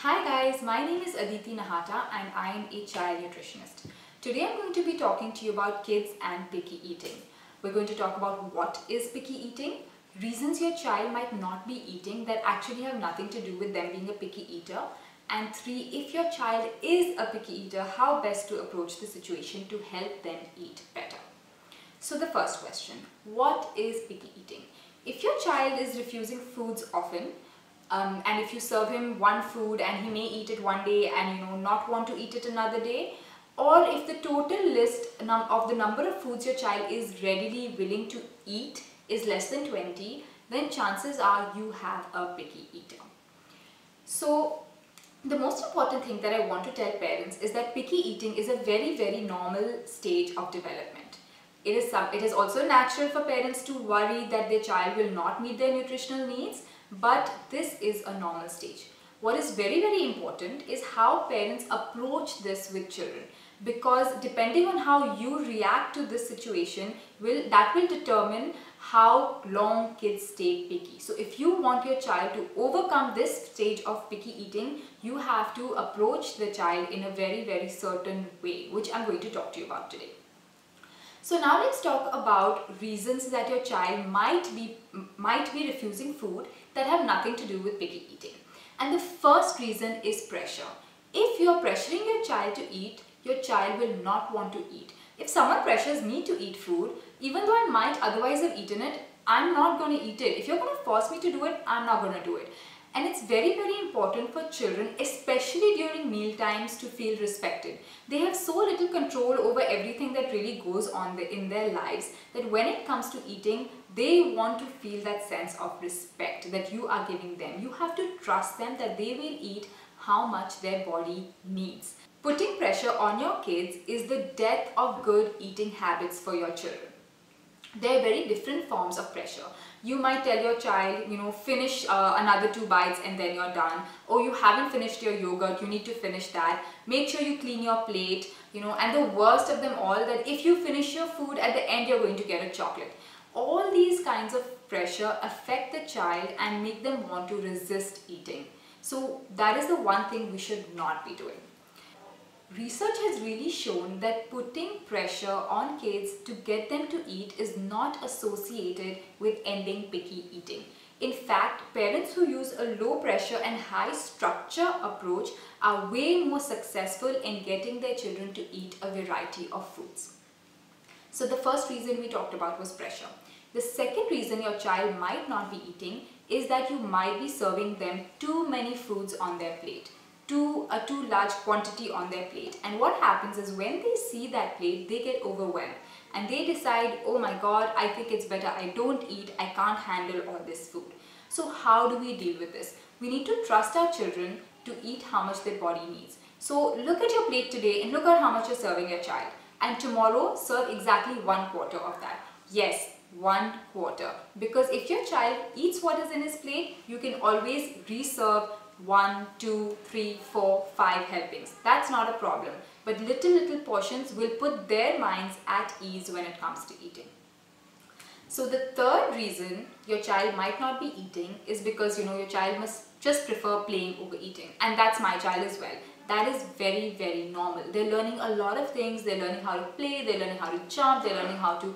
Hi guys, my name is Aditi Nahata and I am a child nutritionist. Today I'm going to be talking to you about kids and picky eating. We're going to talk about what is picky eating, reasons your child might not be eating that actually have nothing to do with them being a picky eater, and 3, if your child is a picky eater, how best to approach the situation to help them eat better. So the first question, what is picky eating? If your child is refusing foods often, and if you serve him one food and he may eat it one day and not want to eat it another day, or if the total list of the number of foods your child is readily willing to eat is less than 20, then chances are you have a picky eater. So the most important thing that I want to tell parents is that picky eating is a very normal stage of development. It is also natural for parents to worry that their child will not meet their nutritional needs, but this is a normal stage. What is very important is how parents approach this with children, because depending on how you react to this situation, that will determine how long kids stay picky. So if you want your child to overcome this stage of picky eating, you have to approach the child in a very certain way, which I'm going to talk to you about today. So now let's talk about reasons that your child might be refusing food that have nothing to do with picky eating. And the first reason is pressure. If you're pressuring your child to eat, your child will not want to eat. If someone pressures me to eat food, even though I might otherwise have eaten it, I'm not going to eat it. If you're going to force me to do it, I'm not going to do it. And it's very important for children, especially during meal times, to feel respected. They have so little control over everything that really goes on in their lives that when it comes to eating, they want to feel that sense of respect that you are giving them. You have to trust them that they will eat how much their body needs. Putting pressure on your kids is the death of good eating habits for your children. There are very different forms of pressure. You might tell your child, finish another 2 bites and then you're done. Or you haven't finished your yogurt, you need to finish that. Make sure you clean your plate, and the worst of them all, that if you finish your food, at the end you're going to get a chocolate. All these kinds of pressure affect the child and make them want to resist eating. So that is the one thing we should not be doing. Research has really shown that putting pressure on kids to get them to eat is not associated with ending picky eating. In fact, parents who use a low pressure and high structure approach are way more successful in getting their children to eat a variety of foods. So the first reason we talked about was pressure. The second reason your child might not be eating is that you might be serving them too many foods on their plate. A too large quantity on their plate, and what happens is when they see that plate, they get overwhelmed and they decide, oh my god, I think it's better I don't eat, I can't handle all this food. So how do we deal with this? We need to trust our children to eat how much their body needs. So look at your plate today and look at how much you're serving your child, and tomorrow serve exactly 1/4 of that. Yes, 1/4, because if your child eats what is in his plate, you can always reserve 1, 2, 3, 4, 5 helpings. That's not a problem. But little portions will put their minds at ease when it comes to eating. So the third reason your child might not be eating is because your child must just prefer playing over eating. And that's my child as well. That is very normal. They're learning a lot of things. They're learning how to play, they're learning how to jump, they're learning how to,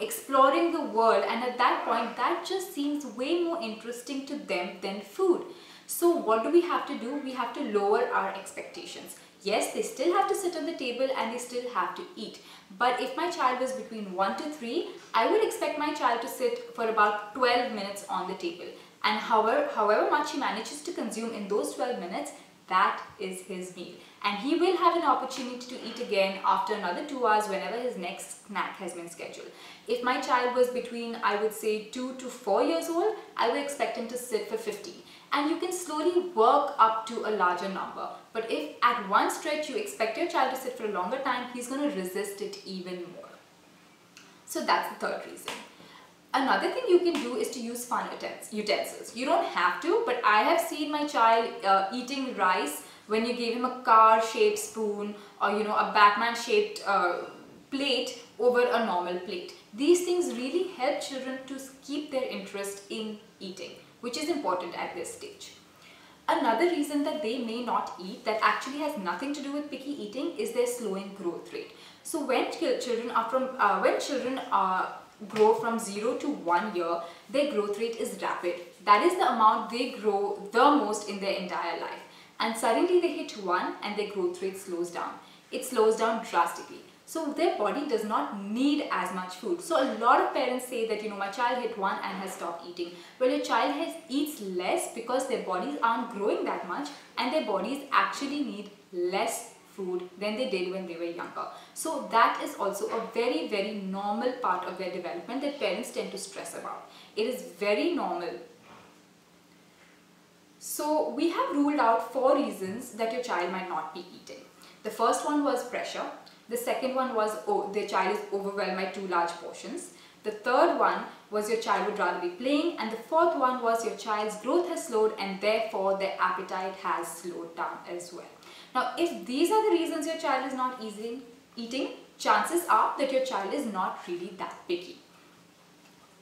exploring the world. And at that point, that just seems way more interesting to them than food. So what do we have to do? We have to lower our expectations. Yes, they still have to sit on the table and they still have to eat. But if my child was between 1 to 3, I would expect my child to sit for about 12 minutes on the table. And however much he manages to consume in those 12 minutes, that is his meal. And he will have an opportunity to eat again after another 2 hours whenever his next snack has been scheduled. If my child was between, I would say, 2 to 4 years old, I would expect him to sit for 50. And you can slowly work up to a larger number. But if at one stretch you expect your child to sit for a longer time, he's going to resist it even more. So that's the third reason. Another thing you can do is to use fun utensils. You don't have to, but I have seen my child eating rice when you gave him a car-shaped spoon or a Batman-shaped plate over a normal plate. These things really help children to keep their interest in eating, which is important at this stage. Another reason that they may not eat that actually has nothing to do with picky eating is their slowing growth rate. So when children grow from 0 to 1 year, their growth rate is rapid. That is the amount they grow the most in their entire life. And suddenly they hit 1 and their growth rate slows down. It slows down drastically. So their body does not need as much food. So a lot of parents say that, my child hit 1 and has stopped eating. Well, your child eats less because their bodies aren't growing that much and their bodies actually need less food than they did when they were younger. So that is also a very, very normal part of their development that parents tend to stress about. It is very normal. So we have ruled out 4 reasons that your child might not be eating. The first one was pressure. The second one was the child is overwhelmed by too large portions. The third one was your child would rather be playing, and the fourth one was your child's growth has slowed and therefore their appetite has slowed down as well. Now, if these are the reasons your child is not eating, chances are that your child is not really that picky.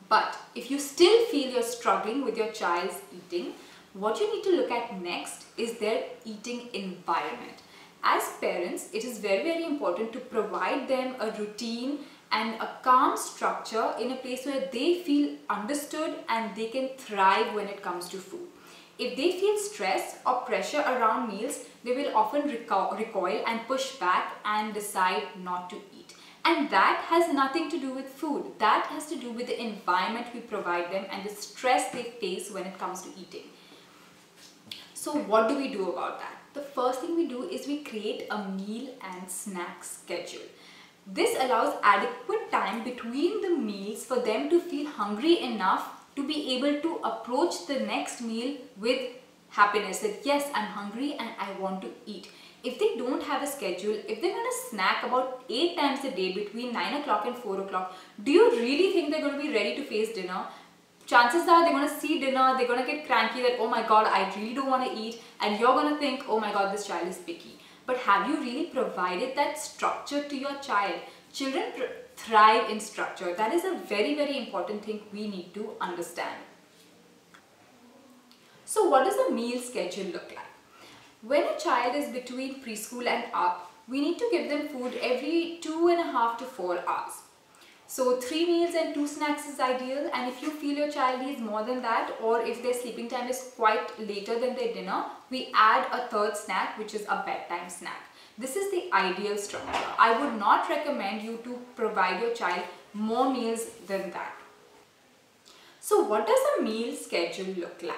But if you still feel you're struggling with your child's eating, what you need to look at next is their eating environment. As parents, it is very, very important to provide them a routine and a calm structure in a place where they feel understood and they can thrive when it comes to food. If they feel stress or pressure around meals, they will often recoil and push back and decide not to eat. And that has nothing to do with food. That has to do with the environment we provide them and the stress they face when it comes to eating. So what do we do about that? The first thing we do is we create a meal and snack schedule. This allows adequate time between the meals for them to feel hungry enough to be able to approach the next meal with happiness that yes, I'm hungry and I want to eat. If they don't have a schedule, if they're going to snack about 8 times a day between 9 o'clock and 4 o'clock, do you really think they're going to be ready to face dinner? Chances are they're going to see dinner, they're going to get cranky that, oh my god, I really don't want to eat, and you're going to think, oh my god, this child is picky. But have you really provided that structure to your child? Children thrive in structure. That is a very, very important thing we need to understand. So what does a meal schedule look like? When a child is between preschool and up, we need to give them food every 2.5 to 4 hours. So 3 meals and 2 snacks is ideal, and if you feel your child needs more than that, or if their sleeping time is quite later than their dinner, we add a 3rd snack, which is a bedtime snack. This is the ideal structure. I would not recommend you to provide your child more meals than that. So what does a meal schedule look like?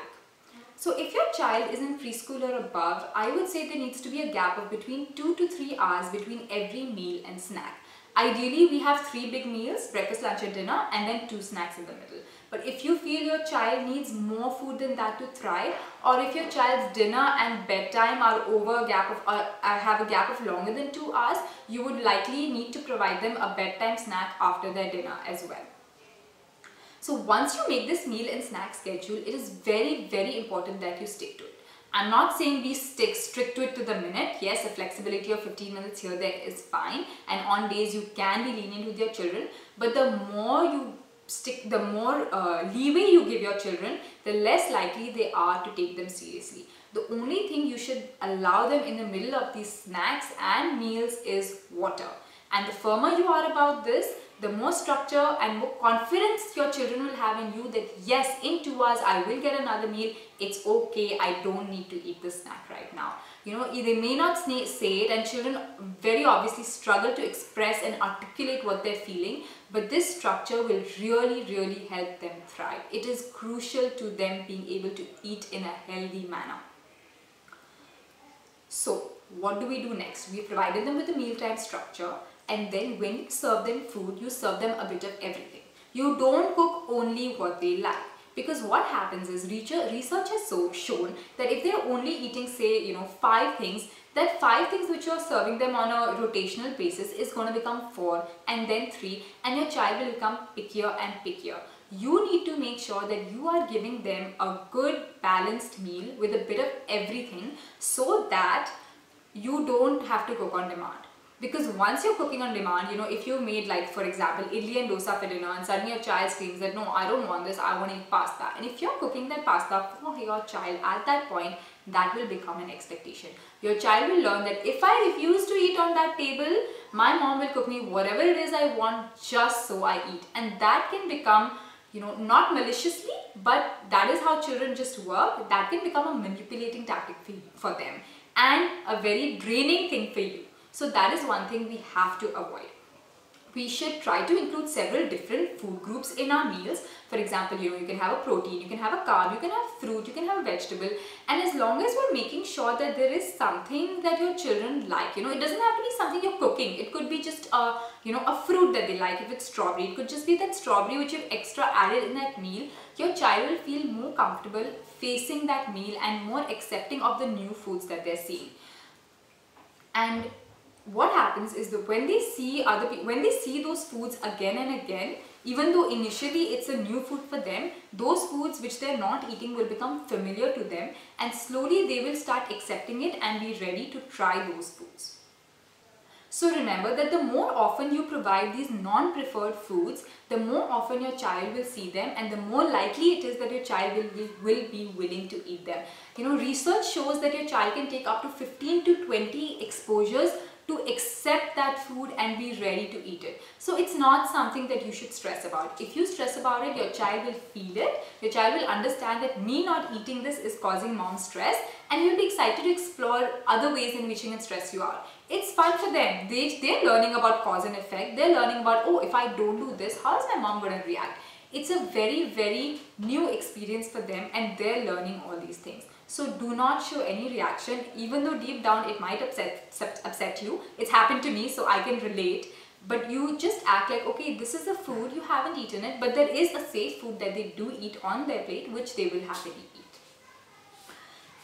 So if your child is in preschool or above, I would say there needs to be a gap of between 2 to 3 hours between every meal and snack. Ideally, we have 3 big meals, breakfast, lunch and dinner, and then 2 snacks in the middle. But if you feel your child needs more food than that to thrive, or if your child's dinner and bedtime are over a gap of, have a gap of longer than 2 hours, you would likely need to provide them a bedtime snack after their dinner as well. So once you make this meal and snack schedule, it is very, very important that you stick to it. I'm not saying we stick to it to the minute. Yes, a flexibility of 15 minutes here there is fine, and on days you can be lenient with your children, but the more you stick, the more leeway you give your children, the less likely they are to take them seriously. The only thing you should allow them in the middle of these snacks and meals is water. And the firmer you are about this, the more structure and more confidence your children will have in you that yes, in 2 hours I will get another meal. It's okay, I don't need to eat this snack right now. They may not say it, and children very obviously struggle to express and articulate what they're feeling, but this structure will really, really help them thrive. It is crucial to them being able to eat in a healthy manner. So what do we do next? We provided them with a mealtime structure, and then when you serve them food, you serve them a bit of everything. You don't cook only what they like, because what happens is research has shown that if they're only eating, say, 5 things, that 5 things which you're serving them on a rotational basis is going to become 4 and then 3, and your child will become pickier and pickier. You need to make sure that you are giving them a good balanced meal with a bit of everything, so that you don't have to cook on demand. Because once you're cooking on demand, if you've made, like, for example, idli and dosa for dinner, and suddenly your child screams that, no, I don't want this, I want to eat pasta. And if you're cooking that pasta for your child at that point, that will become an expectation. Your child will learn that if I refuse to eat on that table, my mom will cook me whatever it is I want just so I eat. And that can become, not maliciously, but that is how children just work. That can become a manipulating tactic for them and a very draining thing for you. So that is one thing we have to avoid. We should try to include several different food groups in our meals. For example, you can have a protein, you can have a carb, you can have fruit, you can have a vegetable. And as long as we're making sure that there is something that your children like, it doesn't have to be something you're cooking. It could be just a fruit that they like. If it's strawberry, it could just be that strawberry which you've extra added in that meal. Your child will feel more comfortable facing that meal and more accepting of the new foods that they're seeing. And what happens is that when they see those foods again and again, even though initially it's a new food for them, those foods which they're not eating will become familiar to them, and slowly they will start accepting it and be ready to try those foods. So remember that the more often you provide these non-preferred foods, the more often your child will see them, and the more likely it is that your child will be willing to eat them. Research shows that your child can take up to 15 to 20 exposures to accept that food and be ready to eat it. So it's not something that you should stress about. If you stress about it, your child will feel it. Your child will understand that me not eating this is causing mom stress, and you'll be excited to explore other ways in which he can stress you out. It's fun for them. They're learning about cause and effect. They're learning about, oh, if I don't do this, how is my mom going to react? It's a very, very new experience for them, and they're learning all these things. So do not show any reaction, even though deep down it might upset you. It's happened to me, so I can relate. But you just act like, okay, this is a food, you haven't eaten it, but there is a safe food that they do eat on their plate, which they will happily eat.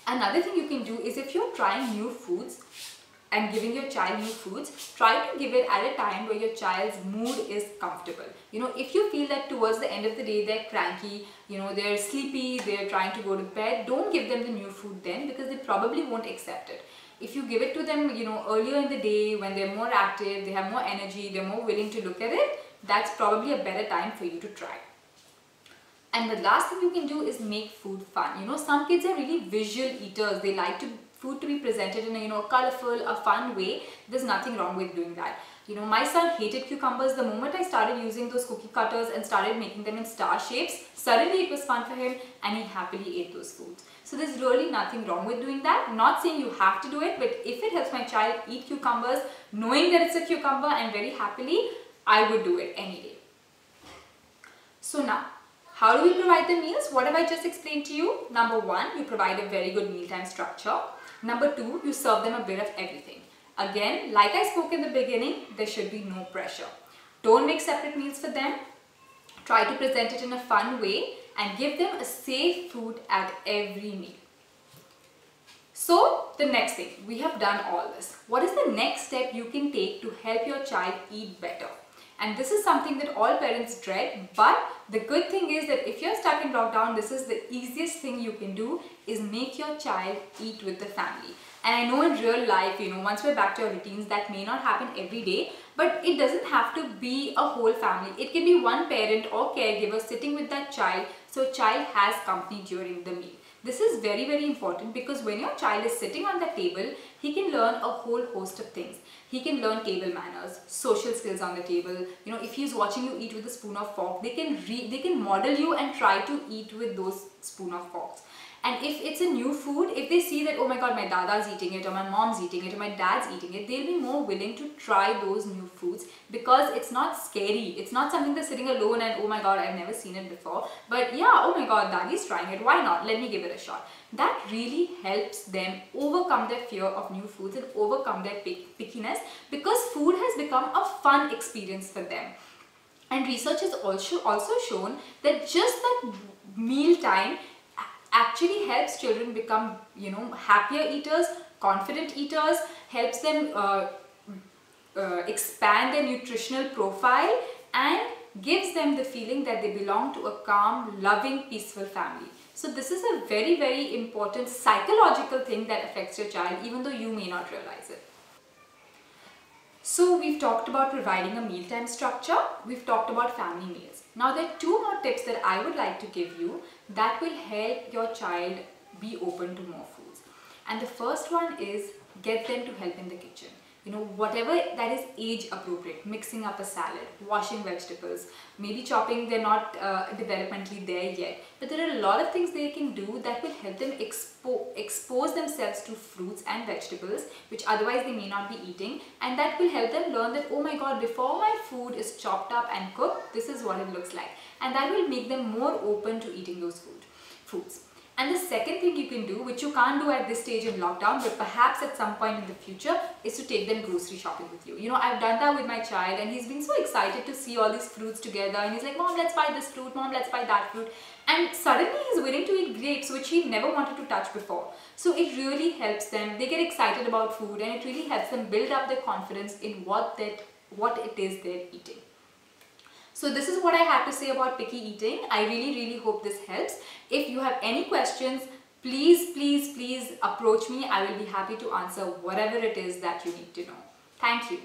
Another thing you can do is, if you're trying new foods and giving your child new foods, try to give it at a time where your child's mood is comfortable. If you feel that towards the end of the day they're cranky, they're sleepy, they're trying to go to bed, don't give them the new food then, because they probably won't accept it. If you give it to them, earlier in the day when they're more active, they have more energy, they're more willing to look at it, that's probably a better time for you to try. And the last thing you can do is make food fun. Some kids are really visual eaters. They like food to be presented in a colorful, a fun way. There's nothing wrong with doing that. My son hated cucumbers. The moment I started using those cookie cutters and started making them in star shapes, suddenly it was fun for him and he happily ate those foods. So there's really nothing wrong with doing that. Not saying you have to do it, but if it helps my child eat cucumbers, knowing that it's a cucumber and very happily, I would do it any day. So now, how do we provide the meals? What have I just explained to you? Number one, you provide a very good mealtime structure. Number two, you serve them a bit of everything. Again, like I spoke in the beginning, there should be no pressure. Don't make separate meals for them. Try to present it in a fun way and give them a safe food at every meal. So the next thing, we have done all this. What is the next step you can take to help your child eat better? And this is something that all parents dread, but the good thing is that if you're stuck in lockdown, this is the easiest thing you can do, is make your child eat with the family. And I know in real life, once we're back to our routines, that may not happen every day, but it doesn't have to be a whole family. It can be one parent or caregiver sitting with that child, so child has company during the meal. This is very, very important, because when your child is sitting on the table, he can learn a whole host of things. He can learn table manners, social skills on the table. If he's watching you eat with a spoon or fork, they can model you and try to eat with those spoon or forks. And if it's a new food, if they see that, oh my god, my dada's eating it, or my mom's eating it, or my dad's eating it, they'll be more willing to try those new foods, because it's not scary. It's not something that's sitting alone and, oh my god, I've never seen it before. But yeah, oh my god, daddy's trying it, why not? Let me give it a shot. That really helps them overcome their fear of new foods and overcome their pickiness, because food has become a fun experience for them. And research has also shown that just that meal time actually helps children become, happier eaters, confident eaters, helps them expand their nutritional profile, and gives them the feeling that they belong to a calm, loving, peaceful family. So this is a very, very important psychological thing that affects your child, even though you may not realize it. So we've talked about providing a mealtime structure, we've talked about family meals. Now there are two more tips that I would like to give you that will help your child be open to more foods. And the first one is get them to help in the kitchen. You know, whatever that is age appropriate, mixing up a salad, washing vegetables, maybe chopping, they're not developmentally there yet. But there are a lot of things they can do that will help them expose themselves to fruits and vegetables, which otherwise they may not be eating. And that will help them learn that, oh my God, before my food is chopped up and cooked, this is what it looks like. And that will make them more open to eating those foods. And the second thing you can do, which you can't do at this stage in lockdown, but perhaps at some point in the future, is to take them grocery shopping with you. You know, I've done that with my child and he's been so excited to see all these fruits together, and he's like, Mom, let's buy this fruit, Mom, let's buy that fruit. And suddenly he's willing to eat grapes, which he never wanted to touch before. So it really helps them. They get excited about food and it really helps them build up their confidence in what it is they're eating. So this is what I have to say about picky eating. I really hope this helps. If you have any questions, please approach me. I will be happy to answer whatever it is that you need to know. Thank you.